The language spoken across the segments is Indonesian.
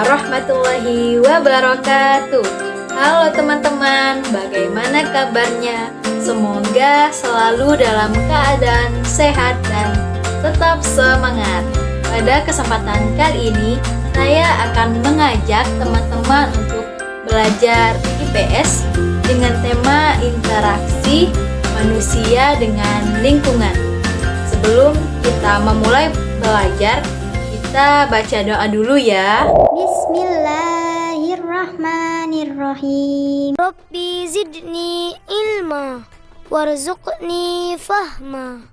warahmatullahi wabarakatuh. Halo teman-teman, bagaimana kabarnya? Semoga selalu dalam keadaan sehat dan tetap semangat. Pada kesempatan kali ini, saya akan mengajak teman-teman untuk belajar IPS dengan tema interaksi manusia dengan lingkungan. Sebelum kita memulai belajar, kita baca doa dulu ya. Bismillahirrahmanirrahim. Rabbi zidni ilma warzuqni fahma.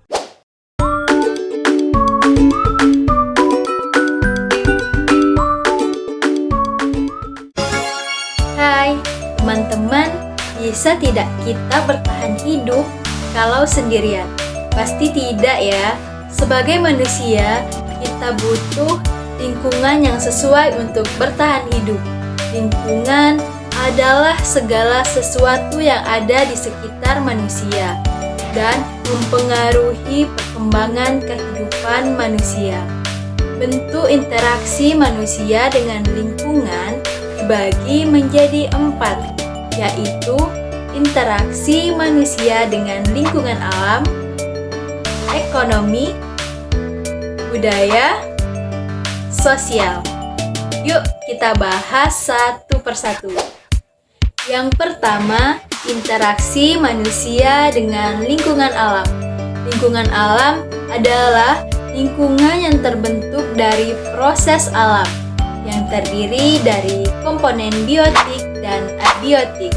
Hai teman-teman, bisa tidak kita bertahan hidup kalau sendirian? Pasti tidak ya. Sebagai manusia, kita butuh lingkungan yang sesuai untuk bertahan hidup. Lingkungan adalah segala sesuatu yang ada di sekitar manusia dan mempengaruhi perkembangan kehidupan manusia. Bentuk interaksi manusia dengan lingkungan dibagi menjadi 4, yaitu interaksi manusia dengan lingkungan alam, ekonomi, budaya, sosial. Yuk kita bahas satu persatu. Yang pertama, interaksi manusia dengan lingkungan alam. Lingkungan alam adalah lingkungan yang terbentuk dari proses alam yang terdiri dari komponen biotik dan abiotik.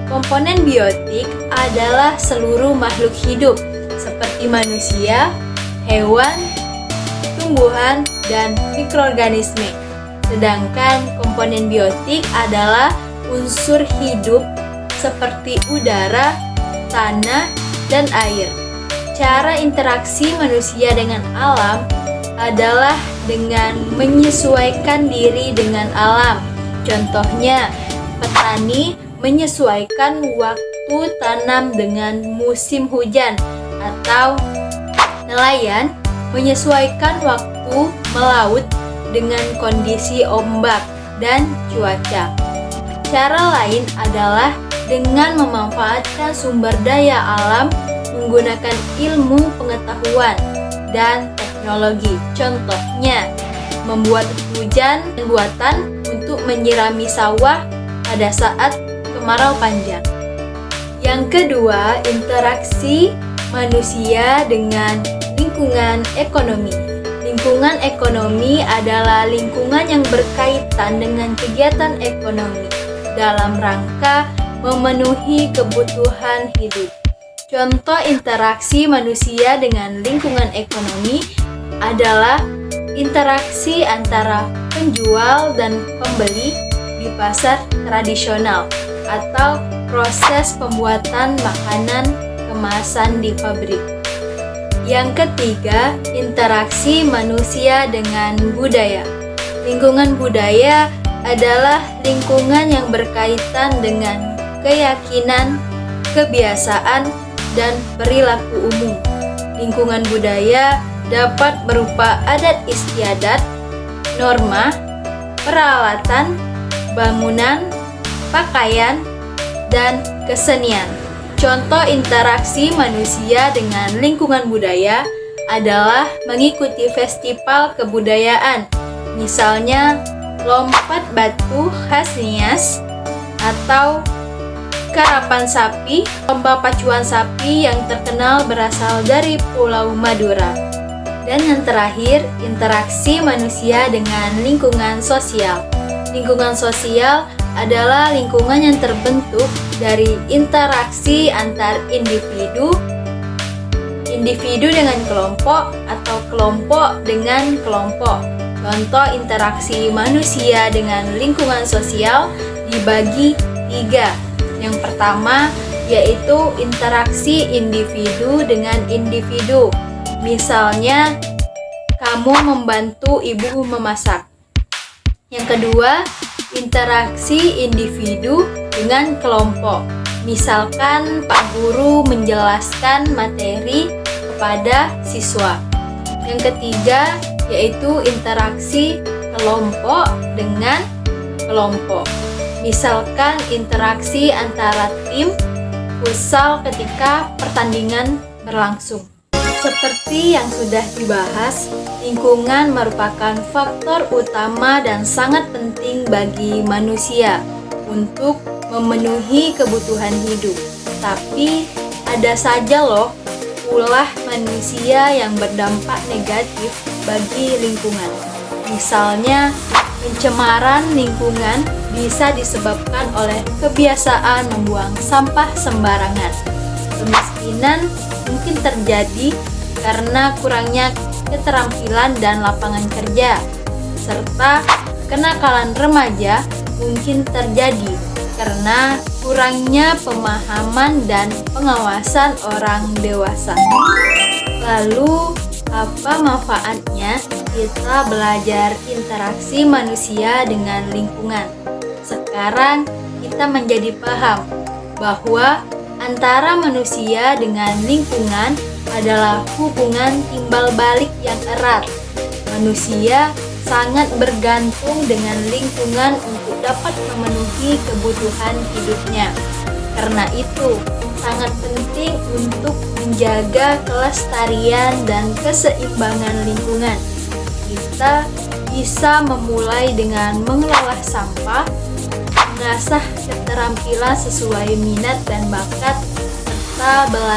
Komponen biotik adalah seluruh makhluk hidup seperti manusia, hewan, tumbuhan, dan mikroorganisme. Sedangkan komponen biotik adalah unsur hidup seperti udara, tanah, dan air. Cara interaksi manusia dengan alam adalah dengan menyesuaikan diri dengan alam. Contohnya, petani menyesuaikan waktu tanam dengan musim hujan, atau nelayan menyesuaikan waktu melaut dengan kondisi ombak dan cuaca. Cara lain adalah dengan memanfaatkan sumber daya alam menggunakan ilmu pengetahuan dan teknologi. Contohnya, membuat hujan buatan untuk menyirami sawah pada saat kemarau panjang. Yang kedua, interaksi manusia dengan lingkungan ekonomi. Lingkungan ekonomi adalah lingkungan yang berkaitan dengan kegiatan ekonomi dalam rangka memenuhi kebutuhan hidup. Contoh interaksi manusia dengan lingkungan ekonomi adalah interaksi antara penjual dan pembeli di pasar tradisional atau proses pembuatan makanan kemasan di pabrik. Yang ketiga, interaksi manusia dengan budaya. Lingkungan budaya adalah lingkungan yang berkaitan dengan keyakinan, kebiasaan, dan perilaku umum. Lingkungan budaya dapat berupa adat istiadat, norma, peralatan, bangunan, pakaian, dan kesenian. Contoh interaksi manusia dengan lingkungan budaya adalah mengikuti festival kebudayaan, misalnya lompat batu khas Nias atau karapan sapi, lomba pacuan sapi yang terkenal berasal dari Pulau Madura. Dan yang terakhir, interaksi manusia dengan lingkungan sosial. Lingkungan sosial adalah lingkungan yang terbentuk dari interaksi antar individu, individu dengan kelompok, atau kelompok dengan kelompok. Contoh interaksi manusia dengan lingkungan sosial dibagi 3. Yang pertama yaitu interaksi individu dengan individu. Misalnya, kamu membantu ibu memasak. Yang kedua, interaksi individu dengan kelompok. Misalkan Pak Guru menjelaskan materi kepada siswa. Yang ketiga yaitu interaksi kelompok dengan kelompok. Misalkan interaksi antara tim futsal ketika pertandingan berlangsung. Seperti yang sudah dibahas, lingkungan merupakan faktor utama dan sangat penting bagi manusia untuk memenuhi kebutuhan hidup. Tapi ada saja loh ulah manusia yang berdampak negatif bagi lingkungan. Misalnya, pencemaran lingkungan bisa disebabkan oleh kebiasaan membuang sampah sembarangan. Kemiskinan mungkin terjadi karena kurangnya keterampilan dan lapangan kerja, serta kenakalan remaja mungkin terjadi karena kurangnya pemahaman dan pengawasan orang dewasa. Lalu, apa manfaatnya kita belajar interaksi manusia dengan lingkungan? Sekarang kita menjadi paham bahwa antara manusia dengan lingkungan adalah hubungan timbal balik yang erat. Manusia sangat bergantung dengan lingkungan untuk dapat memenuhi kebutuhan hidupnya. Karena itu, sangat penting untuk menjaga kelestarian dan keseimbangan lingkungan. Kita bisa memulai dengan mengelola sampah, mengasah keterampilan sesuai minat dan bakat, serta belajar